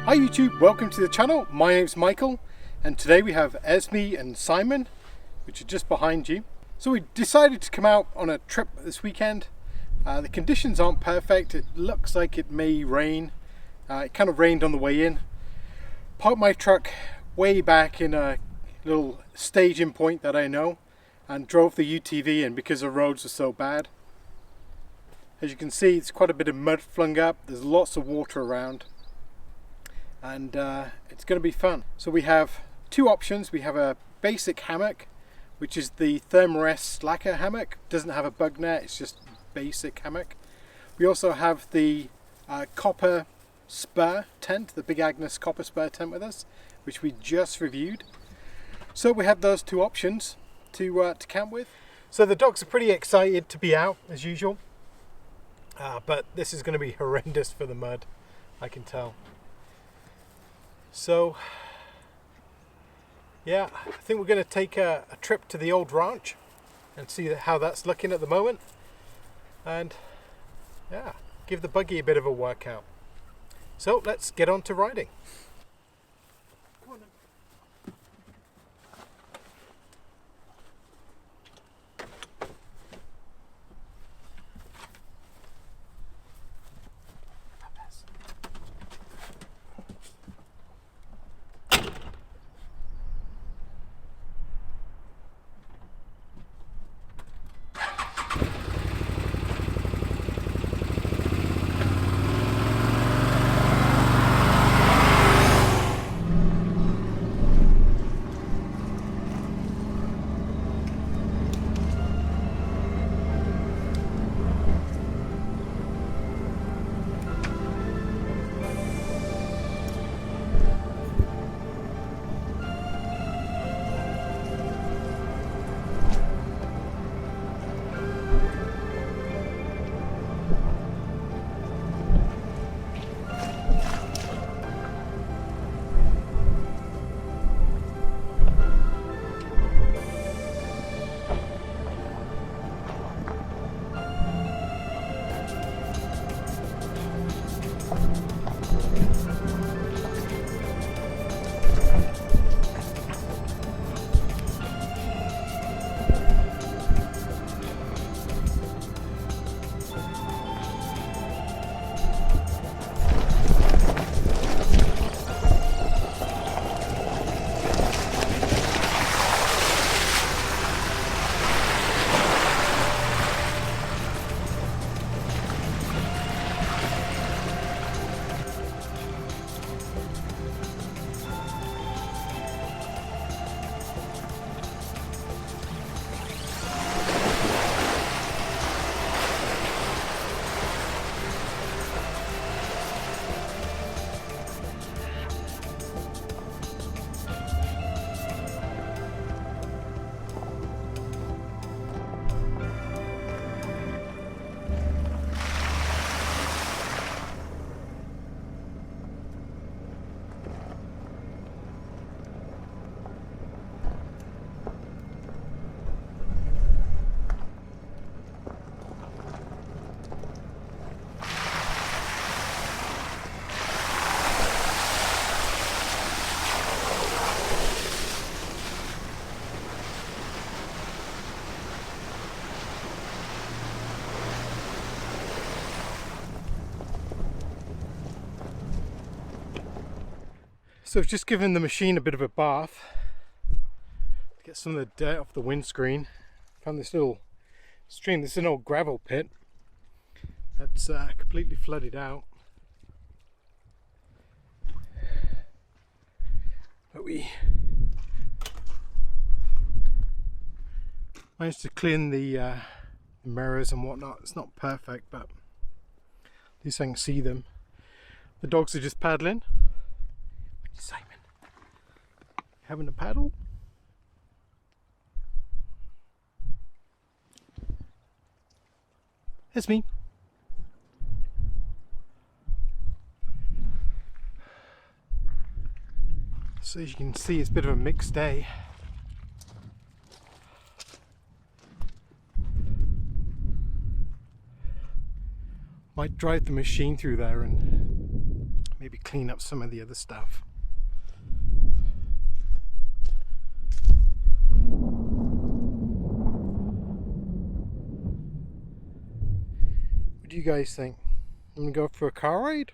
Hi YouTube, welcome to the channel. My name's Michael and today we have Esme and Simon, which are just behind you. So we decided to come out on a trip this weekend. The conditions aren't perfect. It looks like it may rain. It kind of rained on the way in. Parked my truck way back in a little staging point that I know and drove the UTV in because the roads are so bad. As you can see, it's quite a bit of mud flung up. There's lots of water around. And it's going to be fun. So we have two options. We have a basic hammock, which is the Thermarest Slacker hammock. Doesn't have a bug net, it's just basic hammock. We also have the copper spur tent, the Big Agnes copper spur tent with us, which we just reviewed. So we have those two options to camp with. So the dogs are pretty excited to be out as usual, but this is going to be horrendous for the mud, I can tell. So yeah, I think we're going to take a trip to the old ranch and see how that's looking at the moment, and yeah, give the buggy a bit of a workout. So let's get on to riding. Come on then. So I've just given the machine a bit of a bath to get some of the dirt off the windscreen. Found this little stream. This is an old gravel pit that's completely flooded out. But we managed to clean the mirrors and whatnot. It's not perfect, but at least I can see them. The dogs are just paddling. Simon, having a paddle? Esme. So as you can see, it's a bit of a mixed day. Might drive the machine through there and maybe maybe clean up some of the other stuff. What do you guys think? I'm gonna go for a car ride?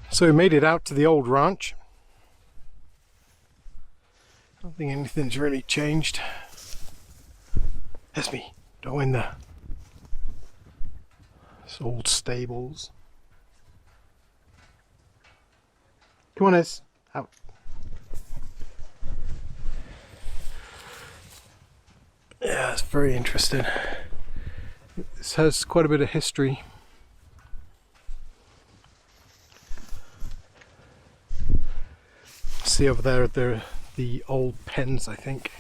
So we made it out to the old ranch. I don't think anything's really changed. Esme, go in there. It's old stables. Come on, Es. Out. Yeah, it's very interesting. This has quite a bit of history. See over there, they're the old pens, I think.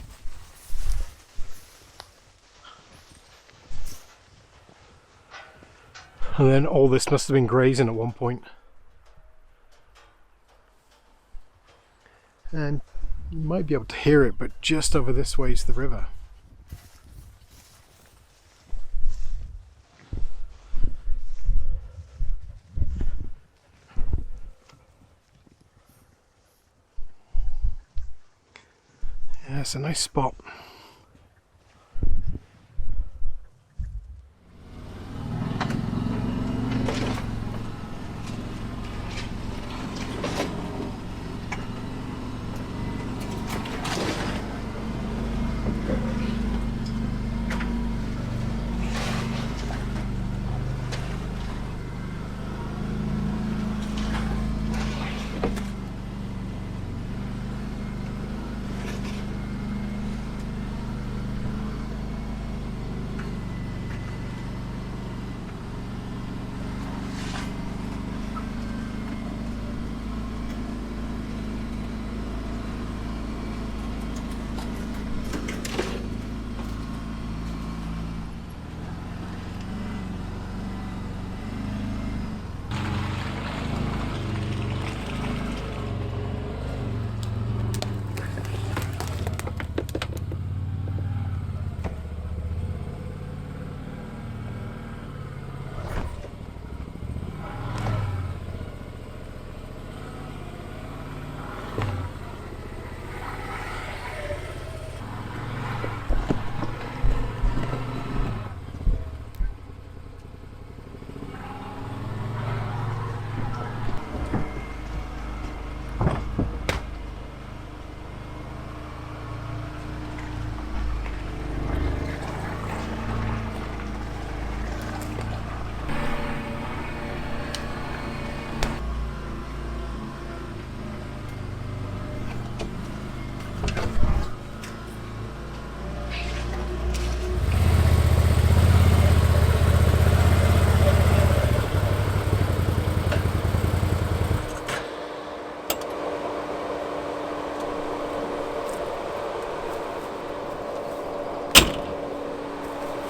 And then all this must have been grazing at one point. And you might be able to hear it, but just over this way is the river. Yeah, it's a nice spot.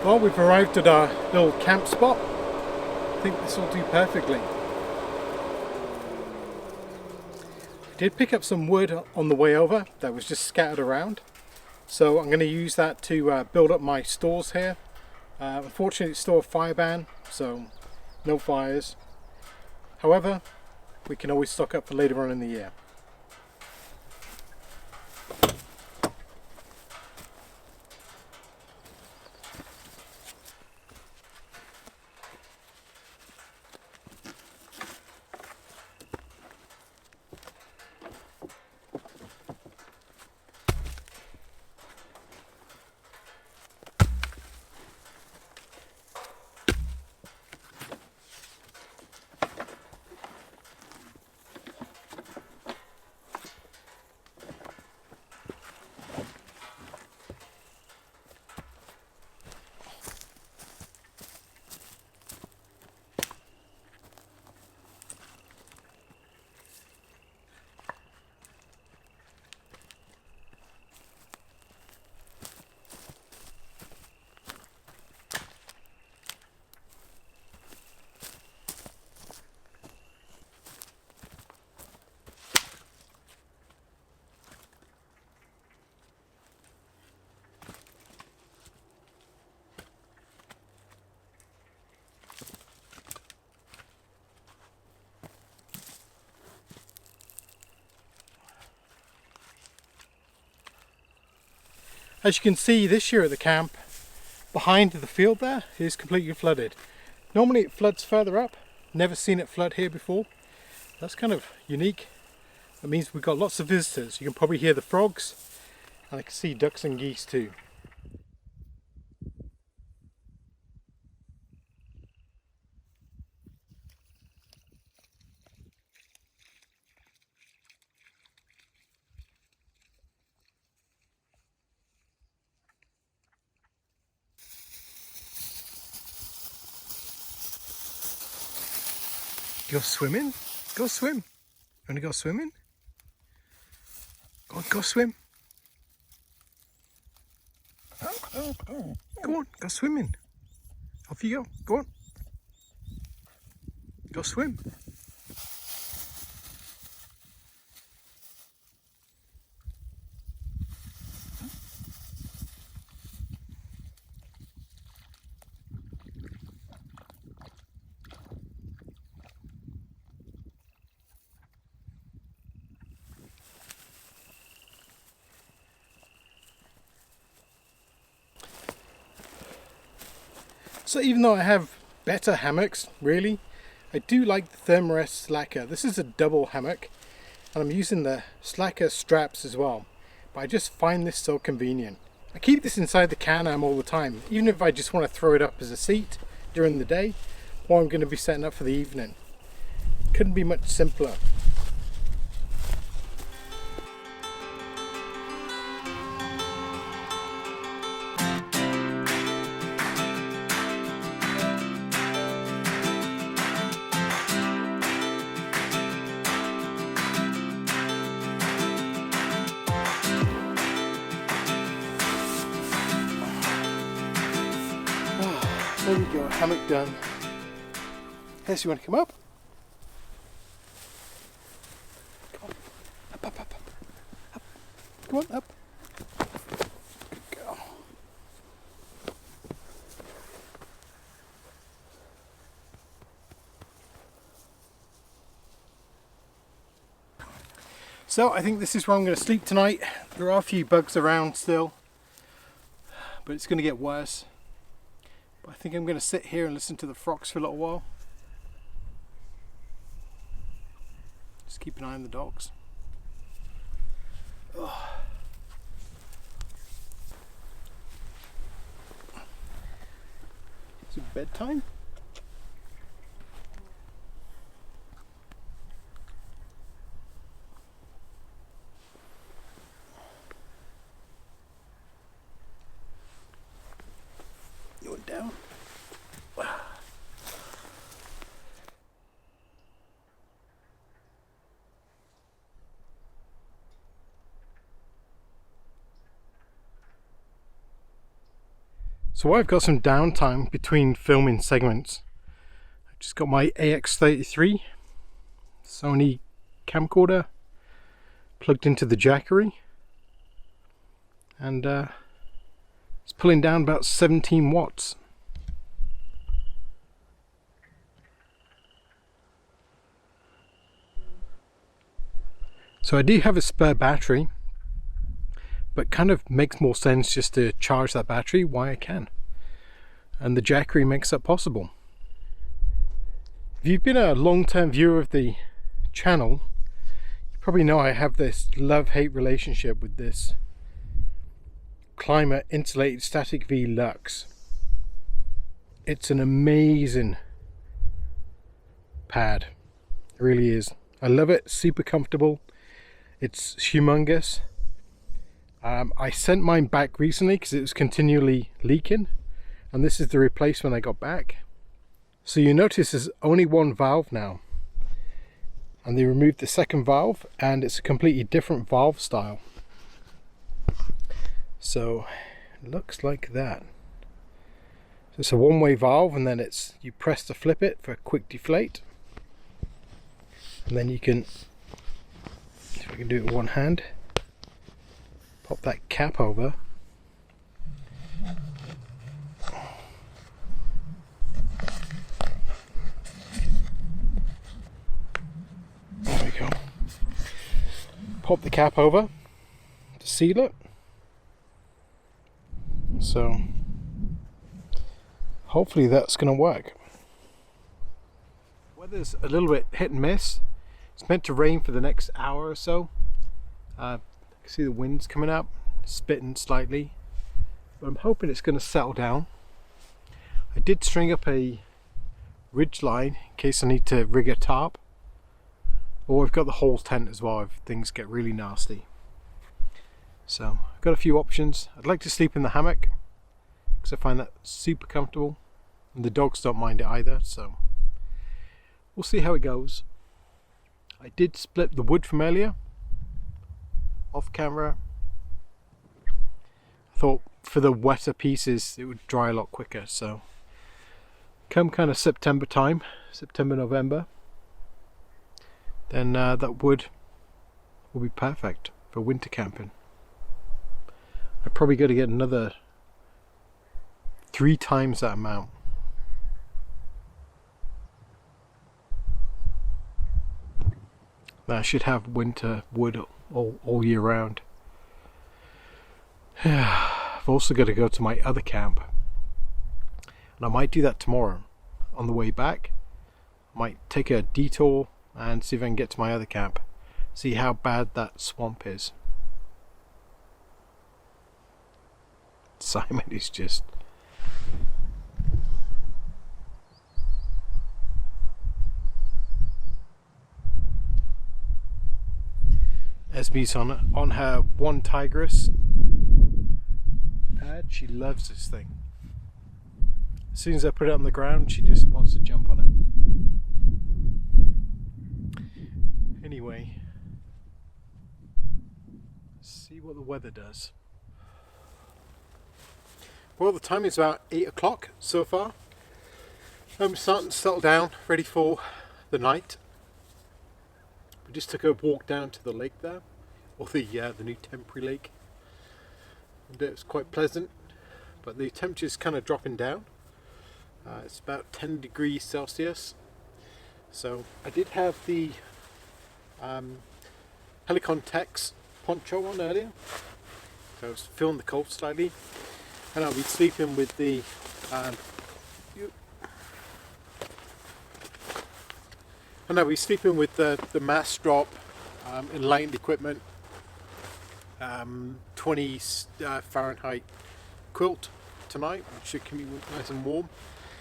Well, we've arrived at our little camp spot. I think this will do perfectly. I did pick up some wood on the way over that was just scattered around. So I'm going to use that to build up my stores here. Unfortunately it's still a fire ban, so no fires. However, we can always stock up for later on in the year. As you can see this year at the camp, behind the field there is completely flooded. Normally it floods further up, never seen it flood here before. That's kind of unique. That means we've got lots of visitors. You can probably hear the frogs, and I can see ducks and geese too. Go swimming? Go swim. You want to go swimming? Go swim. Go on, go swimming. Off you go. Go on. Go swim. So even though I have better hammocks, really, I do like the Thermarest Slacker. This is a double hammock, and I'm using the Slacker straps as well. But I just find this so convenient. I keep this inside the Cam Am all the time, even if I just want to throw it up as a seat during the day, or I'm going to be setting up for the evening. Couldn't be much simpler. There we go, hammock done. Yes, you want to come up? Come on, up. Come on, up. Good girl. So I think this is where I'm going to sleep tonight. There are a few bugs around still, but it's going to get worse. I think I'm going to sit here and listen to the frogs for a little while. Just keep an eye on the dogs. Oh. Is it bedtime? You went down. So I've got some downtime between filming segments. I've just got my AX33 Sony camcorder plugged into the Jackery, and it's pulling down about 17 watts. So I do have a spare battery, but kind of makes more sense just to charge that battery while I can. And the Jackery makes that possible. If you've been a long-term viewer of the channel, you probably know I have this love-hate relationship with this Climate Insulated Static V Lux. It's an amazing pad. It really is. I love it, super comfortable. It's humongous. I sent mine back recently because it was continually leaking, and this is the replacement I got back. So you notice there's only one valve now, and they removed the second valve, and it's a completely different valve style. So it looks like that. So it's a one-way valve, and then it's you press to flip it for a quick deflate, and then you can, if I can do it with one hand, pop that cap over. There we go. Pop the cap over to seal it. So hopefully that's going to work. Weather's a little bit hit and miss. It's meant to rain for the next hour or so. I can see the wind's coming up, spitting slightly, but I'm hoping it's going to settle down. I did string up a ridge line in case I need to rig a tarp, or I've got the whole tent as well if things get really nasty. So I've got a few options. I'd like to sleep in the hammock because I find that super comfortable, and the dogs don't mind it either, so we'll see how it goes. I did split the wood from earlier off camera. I thought for the wetter pieces it would dry a lot quicker, so come kind of September time, September, November, then that wood will be perfect for winter camping. I probably got to get another 3 times that amount. I should have winter wood all year round. I've also got to go to my other camp, and I might do that tomorrow. On the way back, I might take a detour and see if I can get to my other camp, see how bad that swamp is. Simon is just... Esme's on her one tigress pad. She loves this thing. As soon as I put it on the ground, she just wants to jump on it. Anyway, let's see what the weather does. Well, the time is about 8 o'clock so far. I'm starting to settle down, ready for the night. We just took a walk down to the lake there, or the new temporary lake, and it was quite pleasant, but the temperature's kind of dropping down. It's about 10 degrees Celsius. So I did have the Helicon Tex poncho on earlier, so I was feeling the cold slightly, and I'll be sleeping with the the mass drop enlightened equipment 20 Fahrenheit quilt tonight, which should keep me nice and warm,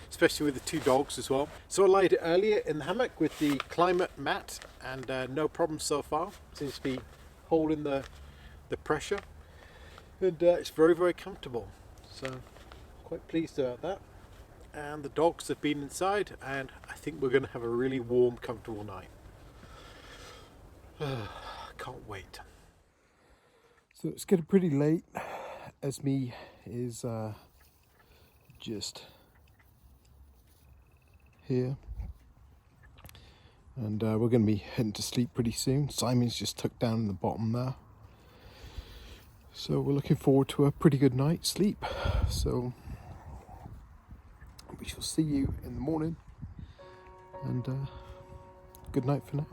especially with the 2 dogs as well. So I laid it earlier in the hammock with the climate mat, and no problem so far. Seems to be holding the pressure, and it's very, very comfortable. So quite pleased about that. And the dogs have been inside, and I think we're going to have a really warm, comfortable night. Can't wait. So it's getting pretty late. Esme is just here, and we're going to be heading to sleep pretty soon. Simon's just tucked down in the bottom there, so we're looking forward to a pretty good night's sleep. So we shall see you in the morning, and good night for now.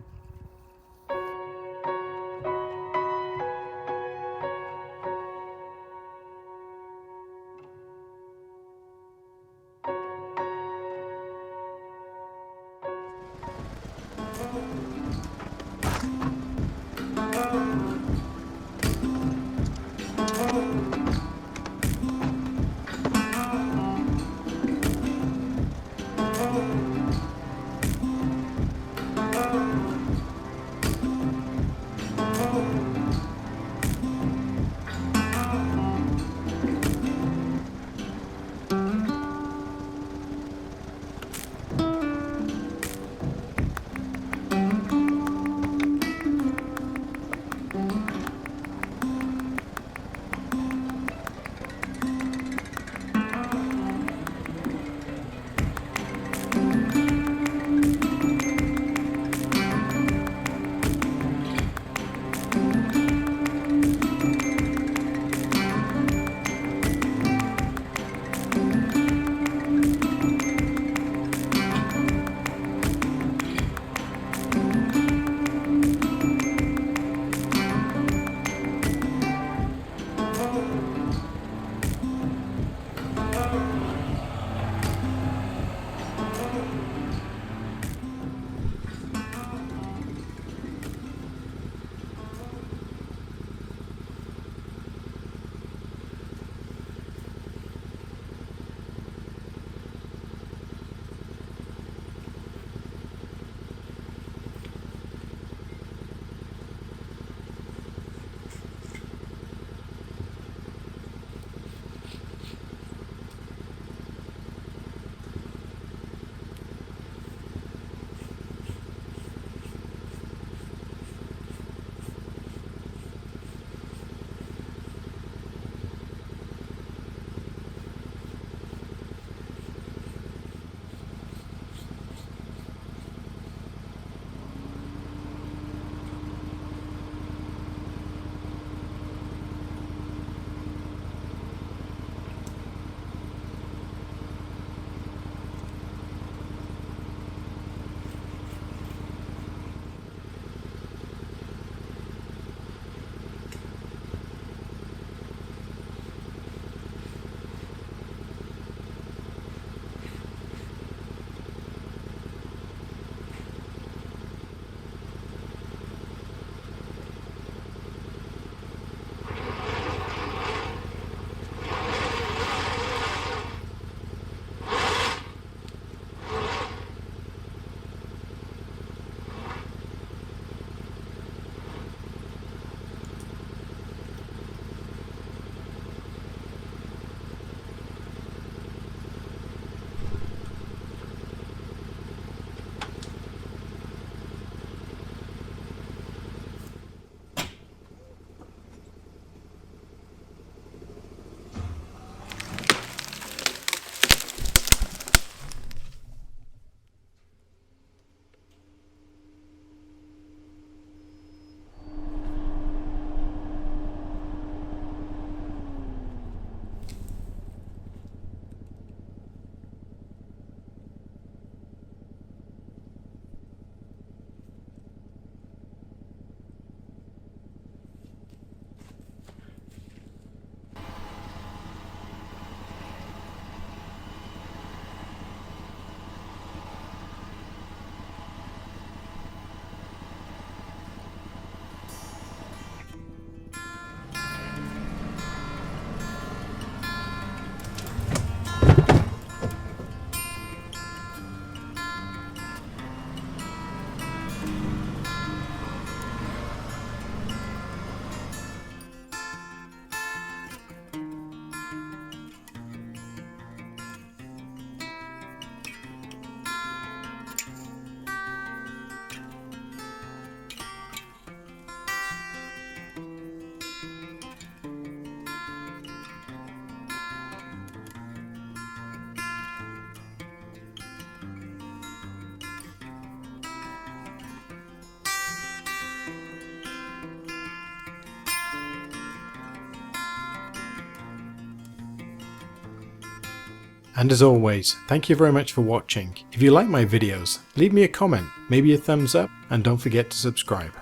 And as always, thank you very much for watching. If you like my videos, leave me a comment, maybe a thumbs up, and don't forget to subscribe.